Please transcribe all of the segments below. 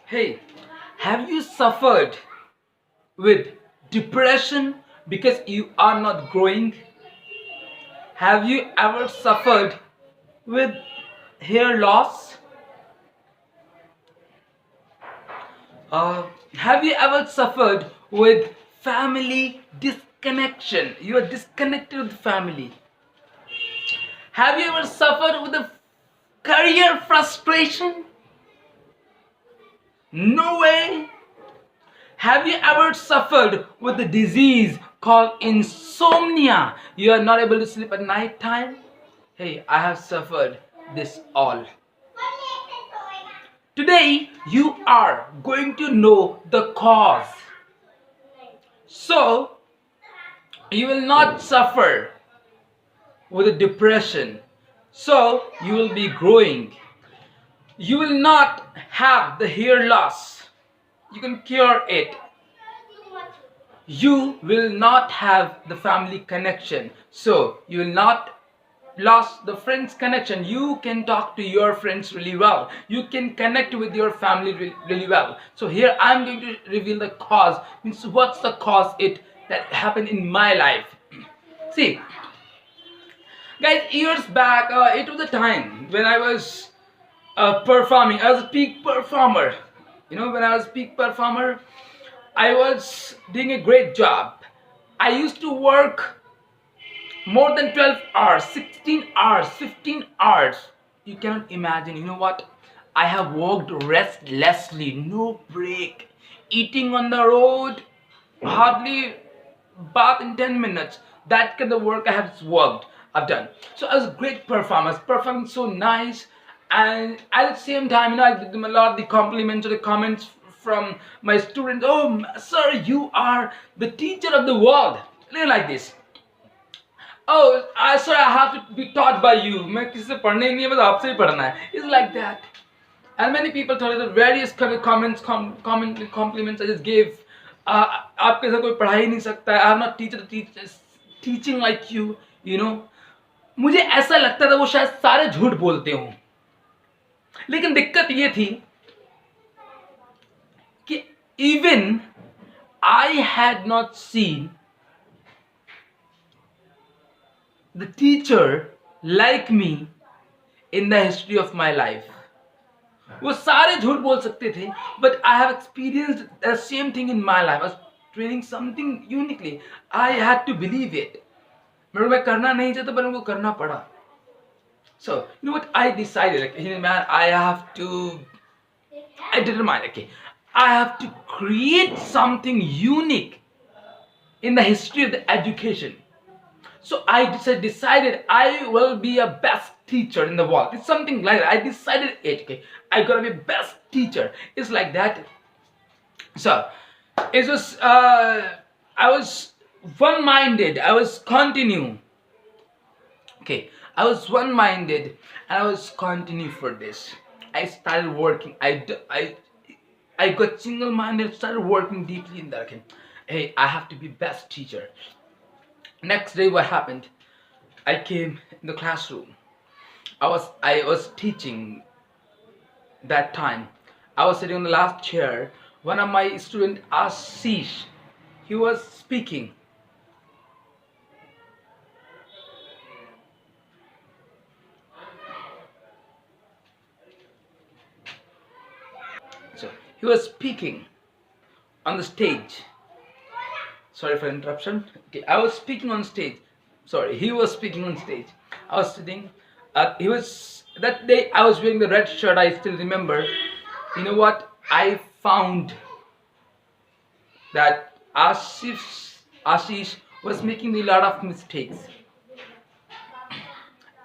Hey, have you suffered with depression because you are not growing? Have you ever suffered with hair loss? Have you ever suffered with family disconnection? You are disconnected with family. Have you ever suffered with a career frustration? No way. Have you ever suffered with a disease called insomnia? You are not able to sleep at night time? Hey, I have suffered this all. Today, you are going to know the cause. So, you will not suffer with a depression. So, you will be growing. You will not have the hair loss. You can cure it. You will not have the family connection, so you will not lost the friends connection. You can talk to your friends really well, you can connect with your family really well. So here I'm going to reveal the cause, means what's the cause it that happened in my life. See guys, years back, it was a time when I was performing. I was a peak performer. When I was peak performer, I was doing a great job. I used to work more than 12 hours, 16 hours, 15 hours. You cannot imagine. You know what? I have worked restlessly, no break, eating on the road, hardly bath in 10 minutes. That kind of work I've done. So I was a great performer, performing so nice. And at the same time, I did them a lot of the compliments or the comments from my students. Oh, sir, you are the teacher of the world. Like this. Oh, sir, I have to be taught by you. मैं किसी से पढ़ने ही नहीं है, बस आपसे ही पढ़ना है. It's like that. And many people told the various kind of compliments I just gave. आपके साथ कोई पढ़ा ही नहीं सकता है. I'm not teaching like you. मुझे ऐसा लगता था वो शायद सारे झूठ बोलते हों. लेकिन दिक्कत ये थी कि even I had not seen the teacher like me in the history of my life. वो सारे झूठ बोल सकते थे, but I have experienced the same thing in my life. I was training something uniquely. I had to believe it. मैं करना नहीं चाहता पर उनको करना पड़ा. So you know what I decided? I determined. Okay, I have to create something unique in the history of the education. So I decided I will be a best teacher in the world. It's something like that. I decided it. Okay, I gotta be best teacher. It's like that. So it was. I was one-minded. I was continue. Okay, I was one-minded, and I was continue for this. I started working. I got single-minded. Started working deeply in that. Okay, hey, I have to be best teacher. Next day, what happened? I came in the classroom. I was teaching that time. I was sitting on the last chair. One of my students, Ashish, he was speaking. So he was speaking on the stage. Sorry for interruption. Okay, I was speaking on stage. Sorry, he was speaking on stage. I was sitting. That day I was wearing the red shirt. I still remember. You know what? I found that Ashish was making a lot of mistakes.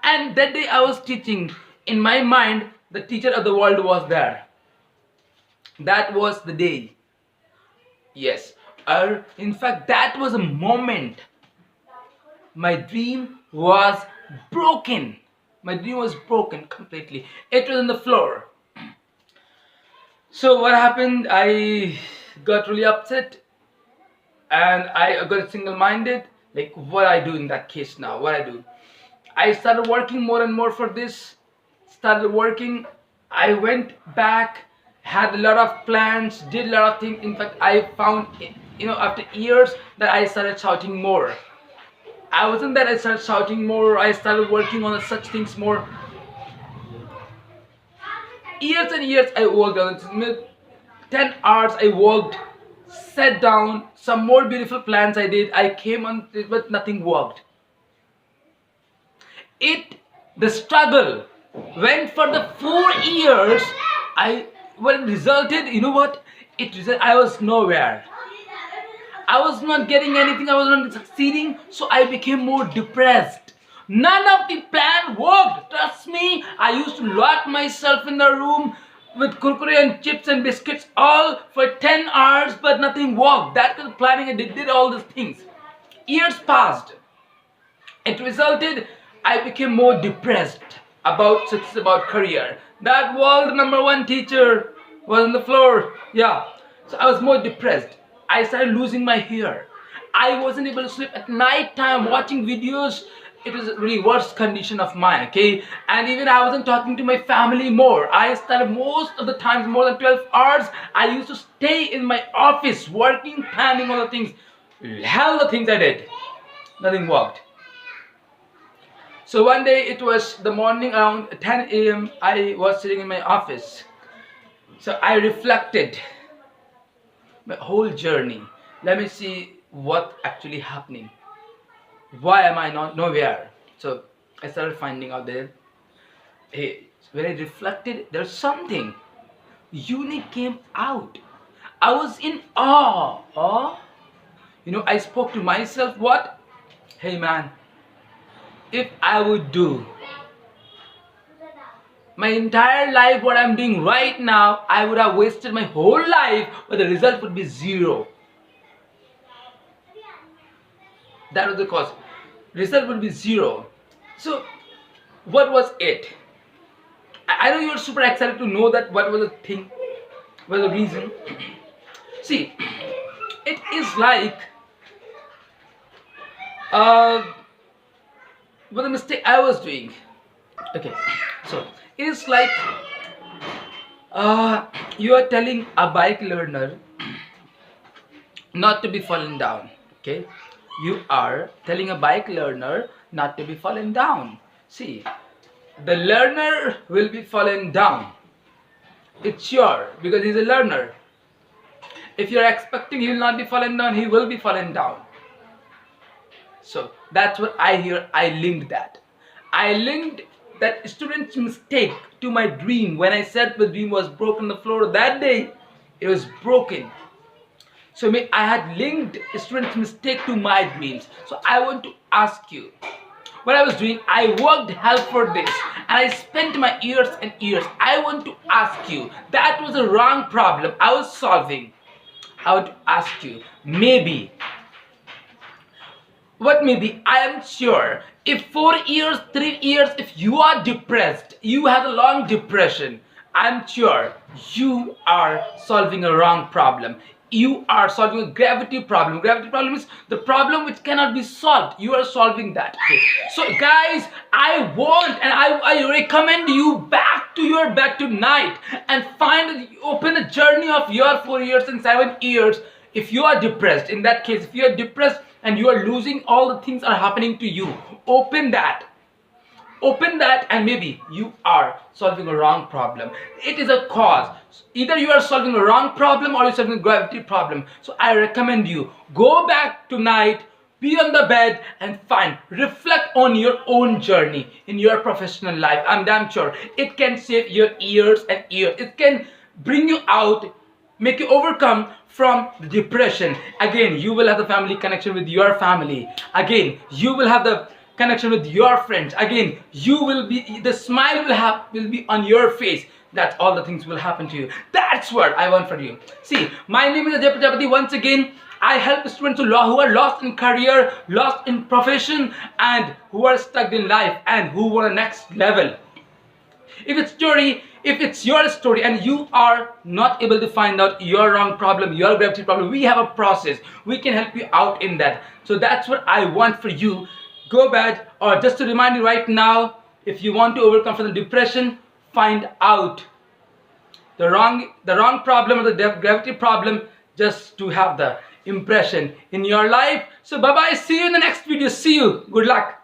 And that day I was teaching. In my mind, the teacher of the world was there. That was the day. Yes. In fact, that was a moment my dream was broken. My dream was broken completely. It was on the floor. So what happened? I got really upset and I got single-minded. Like, what I do in that case now? What I do? I started working more and more for this. Started working. I went back had a lot of plans, did a lot of things. In fact, I found, after years, that I started shouting more. I wasn't that I started shouting more, I started working on such things more. Years and years I worked on it. 10 hours I worked, sat down, some more beautiful plans I did. I came on it, but nothing worked. The struggle went for the 4 years. When it resulted, you know what? I was nowhere. I was not getting anything, I was not succeeding, so I became more depressed. None of the plan worked. Trust me, I used to lock myself in the room with kurkure and chips and biscuits all for 10 hours, but nothing worked. That was planning, I did all these things. Years passed. It resulted, I became more depressed about success, about career. That world number one teacher was on the floor. Yeah. So I was more depressed. I started losing my hair. I wasn't able to sleep at night time watching videos. It was a really worst condition of mine, okay? And even I wasn't talking to my family more. I started most of the times, more than 12 hours, I used to stay in my office working, planning all the things. Hell the things I did. Nothing worked. So one day, it was the morning around 10 a.m. I was sitting in my office. So I reflected my whole journey. Let me see what actually happening. Why am I not nowhere? So I started finding out that when I reflected, there's something unique came out. I was in awe. I spoke to myself, what? Hey man, if I would do my entire life what I'm doing right now, I would have wasted my whole life, but the result would be zero. That was the cause. Result would be zero. So what was it? I know you're super excited to know that what was the thing, what was the reason. See, it is like what the mistake I was doing. Okay, so it is like you are telling a bike learner not to be fallen down. Okay, you are telling a bike learner not to be fallen down. See, the learner will be fallen down. It's sure, because he's a learner. If you're expecting he will not be fallen down, he will be fallen down. So that's what I hear. I linked that student's mistake to my dream. When I said the dream was broken on the floor that day, it was broken. So I had linked a student's mistake to my dreams. So I want to ask you, what I was doing, I worked hard for this and I spent my years and years. I want to ask you, that was a wrong problem I was solving. I want to ask you, maybe, I am sure, if 4 years, 3 years, if you are depressed, you have a long depression, I'm sure you are solving a wrong problem. You are solving a gravity problem. Gravity problem is the problem which cannot be solved. You are solving that. Okay. So guys, I want and I recommend you back to your bed tonight and open a journey of your 4 years and 7 years. If you are depressed, in that case, if you are depressed and you are losing all the things are happening to you, open that and maybe you are solving a wrong problem. It is a cause. Either you are solving a wrong problem or you're solving a gravity problem. So I recommend you, go back tonight, be on the bed and reflect on your own journey in your professional life. I'm damn sure it can save your years and years. It can bring you out, make you overcome from the depression. Again, you will have the family connection with your family. Again, you will have the connection with your friends. Again, you will be, the smile will be on your face. That's all the things will happen to you. That's what I want for you. See, my name is Ajay Prajapati. Once again, I help students who are lost in career, lost in profession, and who are stuck in life and who want a next level. If it's your story and you are not able to find out your wrong problem, your gravity problem, we have a process. We can help you out in that. So that's what I want for you. Go back, or just to remind you right now, if you want to overcome from the depression, find out the wrong problem or the gravity problem, just to have the impression in your life. So bye bye, see you in the next video. See you, good luck.